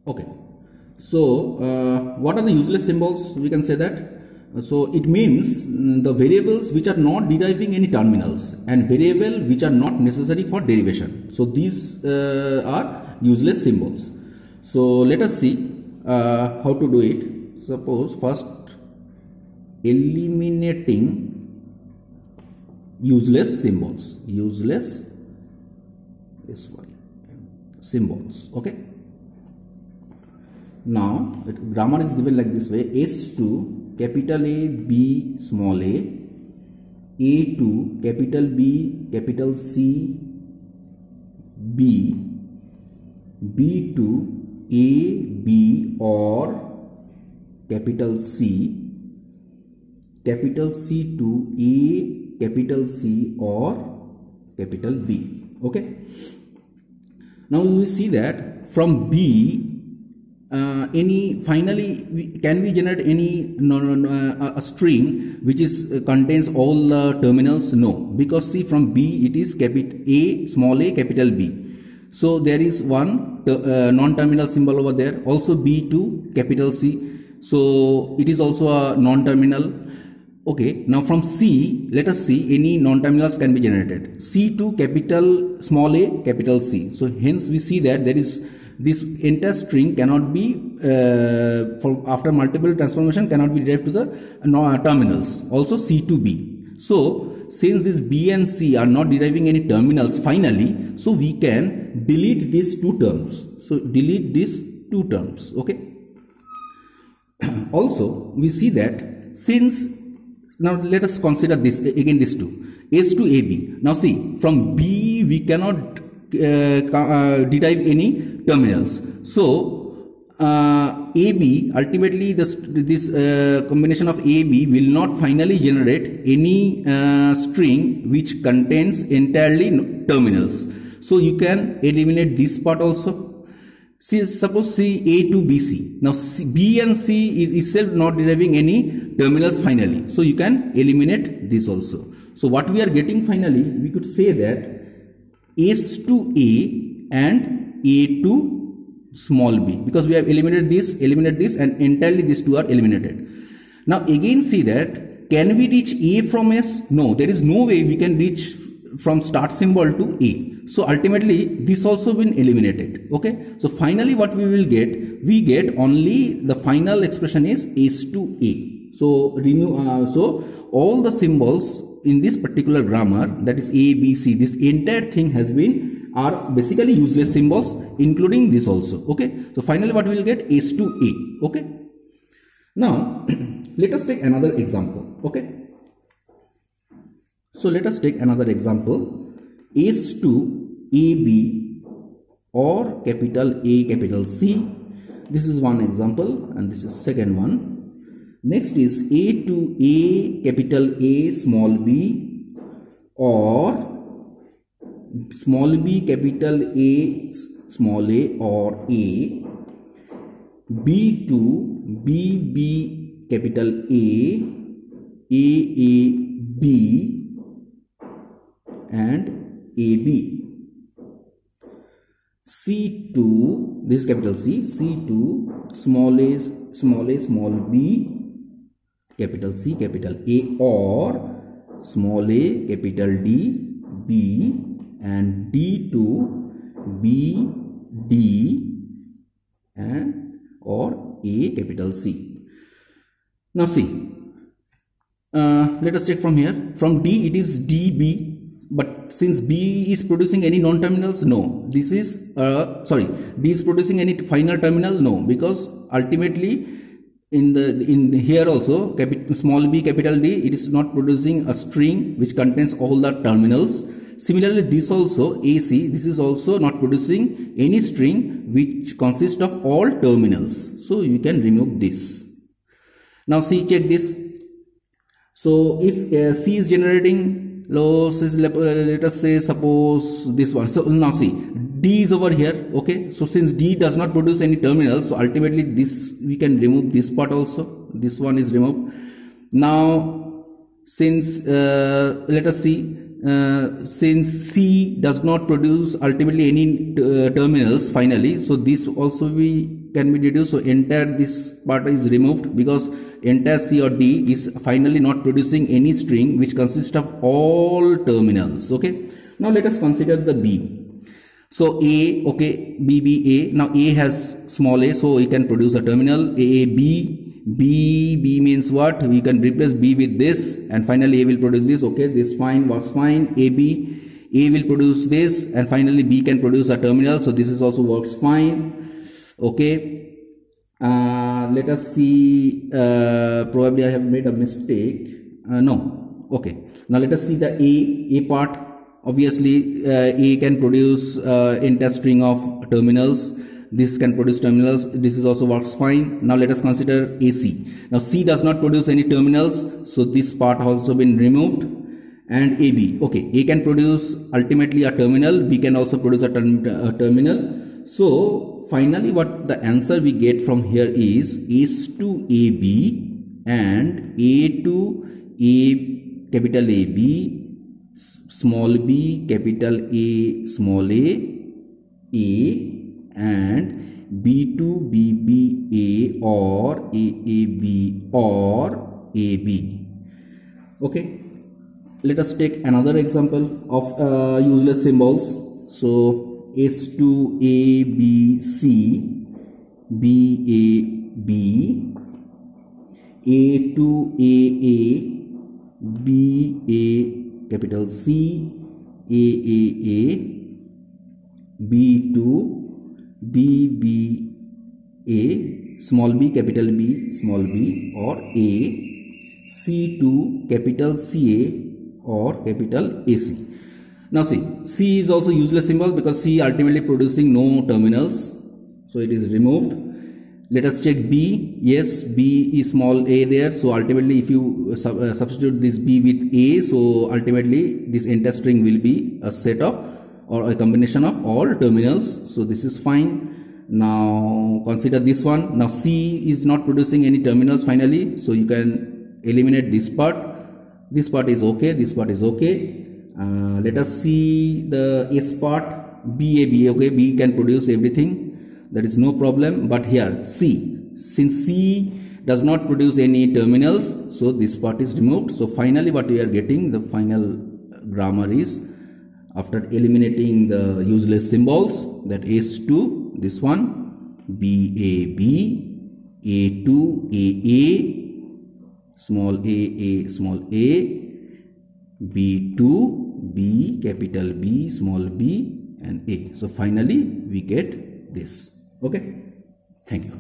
Okay. So what are the useless symbols? We can say that. So it means the variables which are not deriving any terminals and variable which are not necessary for derivation. So these are useless symbols. So let us see how to do it. Suppose first eliminating useless symbols. Useless symbols. Okay. Now grammar is given like this way: S2 capital A B small a, A2 capital B capital C B, B2 A B or capital C, capital C2 A capital C or capital B. Okay. Now we will see that from B can we generate any a string which is contains all the terminals? No, because see, from B it is capital A small a capital B, so there is one non-terminal symbol over there. Also B2 capital C, so it is also a non-terminal. Okay, now from C let us see any non-terminals can be generated. C2 capital small a capital C, so hence we see that there is this entire string cannot be after multiple transformation cannot be derived to the terminals. Also C to B. So since this B and C are not deriving any terminals finally, so we can delete these two terms. So delete these two terms. Okay. Also we see that since, now let us consider this again, this two, S to AB. Now see, from B we cannot derive any terminals. So AB, ultimately this combination of AB will not finally generate any string which contains entirely terminals. So you can eliminate this part also. See, suppose C A to BC. Now B and C is itself not deriving any terminals finally. So you can eliminate this also. So what we are getting finally, we could say that S to A and A to small b, because we have eliminated this, and entirely these two are eliminated. Now again see that, can we reach A from S? No, there is no way we can reach from start symbol to A. So ultimately this also been eliminated. Okay. So finally what we will get, we get only the final expression is S to A. So so all the symbols in this particular grammar, that is A, B, C, this entire thing are basically useless symbols, including this also. Okay. So finally what we will get, S to A. Okay. Now let us take another example. Okay. So let us take another example, S to AB or capital A capital C. This is one example and this is second one. Next is A to A capital A small b or small b capital A small a or A. B to B capital A B and AB. C2, this is capital C, C2 small a small b capital C capital A or small a capital D B and D to B D and or A capital C. Now see, let us take from here, from D it is DB, but since B is producing any non-terminals, no, this is D is producing any final terminal, no, because ultimately in here also small b capital D, it is not producing a string which contains all the terminals. Similarly this also AC, this is also not producing any string which consists of all terminals, so you can remove this. Now see, check this. So if C is generating, let us say suppose this one. So now see, D is over here. Okay, so since D does not produce any terminals, so ultimately this we can remove this part also. This one is removed. Now since let us see, since C does not produce ultimately any terminals finally, so this also can be deduced. So entire this part is removed because entire C or D is finally not producing any string which consists of all terminals. Okay, now let us consider the B. So A, okay, B, A. Now A has small a, so we can produce a terminal. B means what? We can replace B with this, and finally A will produce this. Okay, this fine, works fine. A will produce this, and finally B can produce a terminal. So this is also works fine. Okay, let us see. Probably I have made a mistake. No. Okay, now let us see the A part. Obviously, A can produce entire string of terminals. This can produce terminals. This is also works fine. Now let us consider AC. Now C does not produce any terminals, so this part has also been removed. And AB. Okay, A can produce ultimately a terminal. B can also produce a terminal. So finally, what the answer we get from here is S to AB and A to A, capital AB, small b, capital A, small a, and B to BBA or AAB or AB. Okay, let us take another example of useless symbols. So S to ABC, BAB, A to AA, BA, capital C, AAA, B to BBA, small b, capital B, small b, or A, C to capital CA or capital AC. Now see, C is also useless symbol because C ultimately producing no terminals, so it is removed. Let us check B. Yes, B is small a there, so ultimately if you substitute this B with A, so ultimately this entire string will be a set of or a combination of all terminals, so this is fine. Now consider this one. Now C is not producing any terminals finally, so you can eliminate this part. This part is okay, this part is okay. Let us see the S part. BAB, okay, B can produce everything, that is no problem. But here C, since C does not produce any terminals, so this part is removed. So finally what we are getting, the final grammar is, after eliminating the useless symbols, that is to this one, BAB, A to AA, small a, small a, B to B, capital B, small b, and A. So finally we get this. Okay, thank you.